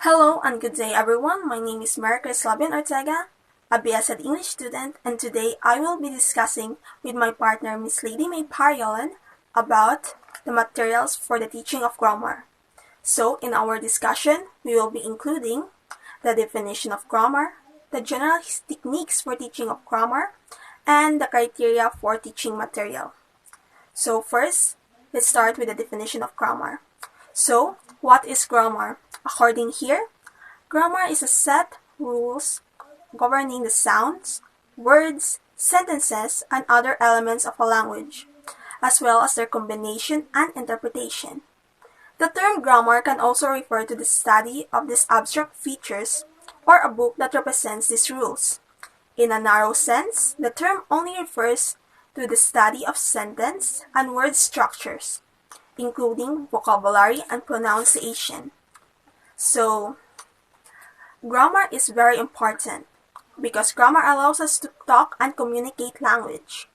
Hello and good day everyone. My name is Ortega, a BSed English student, and today I will be discussing with my partner Miss Lady May Pariolan about the materials for the teaching of grammar. So in our discussion, we will be including the definition of grammar, the general techniques for teaching of grammar, and the criteria for teaching material. So first, let's start with the definition of grammar. So, what is grammar? According here, grammar is a set of rules governing the sounds, words, sentences, and other elements of a language, as well as their combination and interpretation. The term grammar can also refer to the study of these abstract features or a book that represents these rules. In a narrow sense, the term only refers to the study of sentence and word structures, including vocabulary and pronunciation. So, grammar is very important because grammar allows us to talk and communicate language.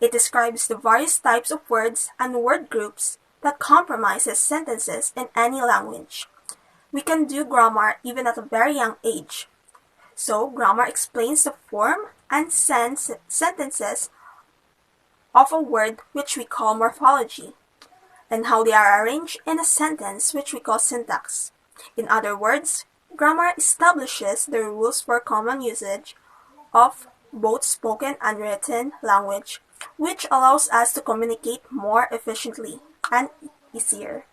It describes the various types of words and word groups that compromises sentences in any language. We can do grammar even at a very young age. So, grammar explains the form and sentences of a word, which we call morphology, and how they are arranged in a sentence, which we call syntax. In other words, grammar establishes the rules for common usage of both spoken and written language, which allows us to communicate more efficiently and easier.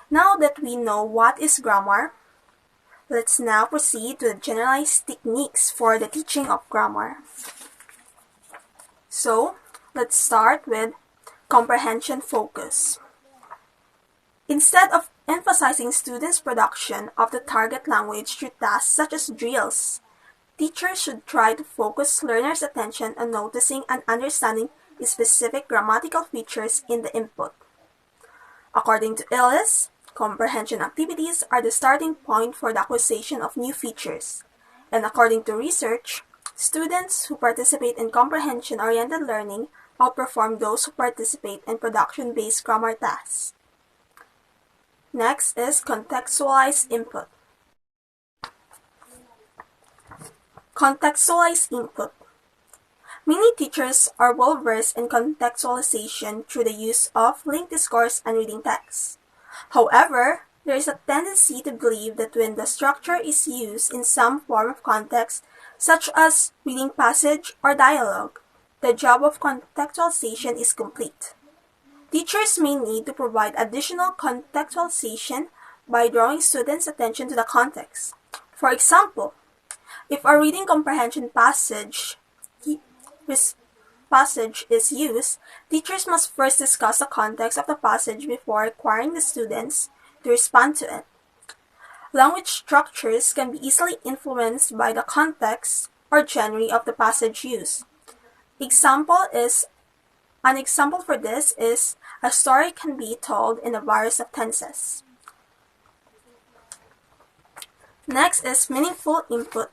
Now that we know what is grammar, let's now proceed to the generalized techniques for the teaching of grammar. So, let's start with comprehension focus. Instead of emphasizing students' production of the target language through tasks such as drills, teachers should try to focus learners' attention on noticing and understanding specific grammatical features in the input. According to Ellis, comprehension activities are the starting point for the acquisition of new features, and according to research, students who participate in comprehension-oriented learning outperform those who participate in production-based grammar tasks. Next is contextualized input. Contextualized input. Many teachers are well versed in contextualization through the use of linked discourse and reading text. However, there is a tendency to believe that when the structure is used in some form of context, such as reading passage or dialogue, the job of contextualization is complete. Teachers may need to provide additional contextualization by drawing students' attention to the context. For example, if a reading comprehension passage is used, teachers must first discuss the context of the passage before requiring the students to respond to it. Language structures can be easily influenced by the context or genre of the passage used. An example for this is a story can be told in a variety of tenses. Next is meaningful input.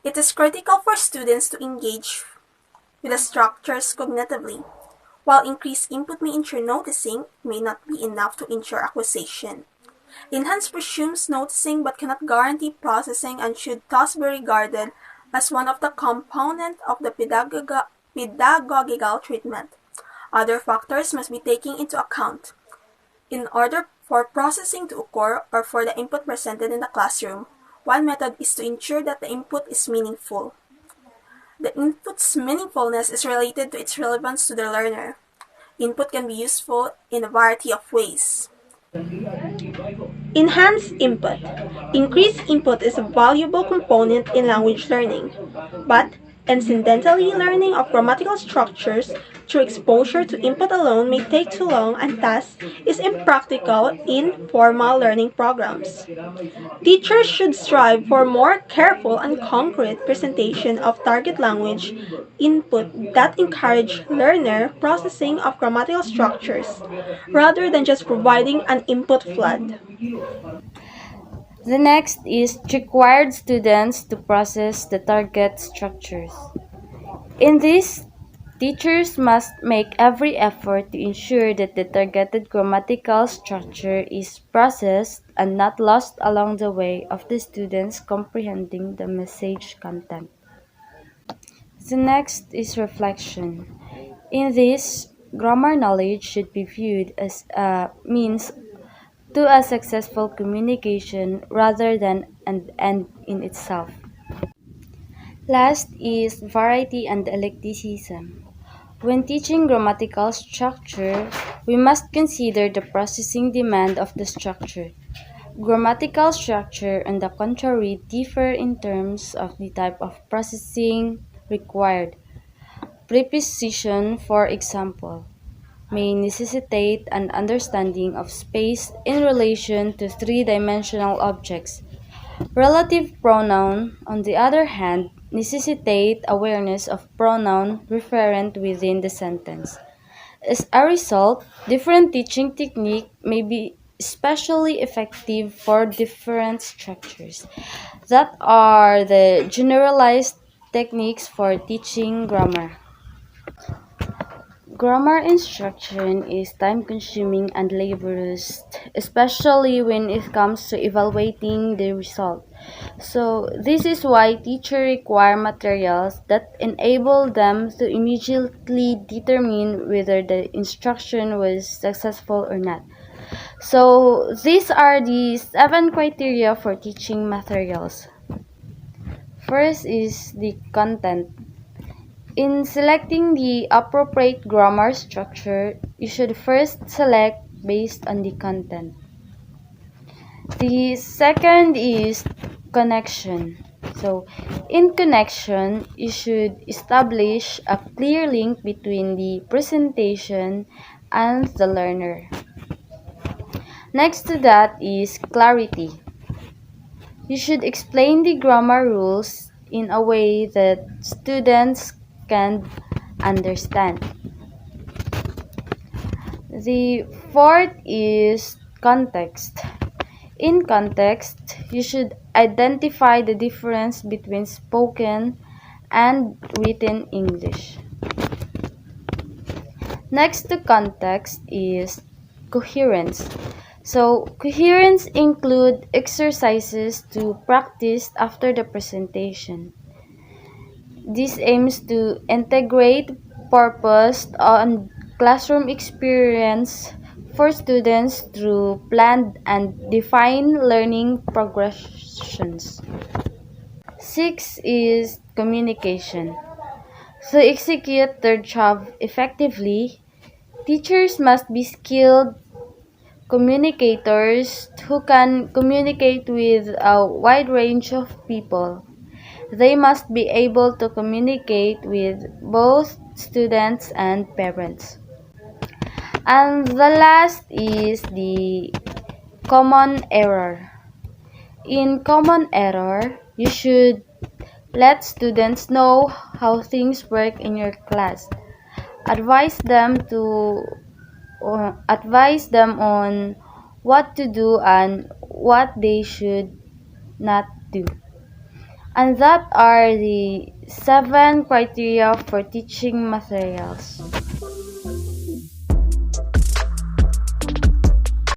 It is critical for students to engage with the structures cognitively. While increased input may ensure noticing, it may not be enough to ensure acquisition. Enhanced presumes noticing but cannot guarantee processing and should thus be regarded as one of the components of the pedagogical treatment. Other factors must be taken into account. In order for processing to occur or for the input presented in the classroom, one method is to ensure that the input is meaningful. The input's meaningfulness is related to its relevance to the learner. Input can be useful in a variety of ways. Enhanced input. Increased input is a valuable component in language learning, but incidentally learning of grammatical structures through exposure to input alone may take too long and thus is impractical in formal learning programs. Teachers should strive for more careful and concrete presentation of target language input that encourage learner processing of grammatical structures, rather than just providing an input flood. The next is required students to process the target structures. In this Teachers must make every effort to ensure that the targeted grammatical structure is processed and not lost along the way of the students comprehending the message content. The next is reflection. In this, grammar knowledge should be viewed as a means to a successful communication rather than an end in itself. Last is variety and eclecticism. When teaching grammatical structure, we must consider the processing demand of the structure. Grammatical structure, on the contrary, differ in terms of the type of processing required. Preposition, for example, may necessitate an understanding of space in relation to three-dimensional objects. Relative pronoun, on the other hand, necessitate awareness of pronoun referent within the sentence. As a result, different teaching technique may be especially effective for different structures. That are the generalized techniques for teaching grammar. Grammar instruction is time-consuming and laborious, especially when it comes to evaluating the result. So, this is why teachers require materials that enable them to immediately determine whether the instruction was successful or not. So, these are the 7 criteria for teaching materials. First is the content. In selecting the appropriate grammar structure, you should first select based on the content. The second is connection. So, in connection, you should establish a clear link between the presentation and the learner. Next to that is clarity. You should explain the grammar rules in a way that students can understand. The fourth is context. In context, you should identify the difference between spoken and written English. Next to context is coherence. So, coherence include exercises to practice after the presentation. This aims to integrate purpose on classroom experience for students through planned and defined learning progressions. Six is communication. To execute their job effectively, teachers must be skilled communicators who can communicate with a wide range of people. They must be able to communicate with both students and parents. And the last is the common error. In common error, you should let students know how things work in your class. Advise them on what to do and what they should not do. And that are the 7 criteria for teaching materials.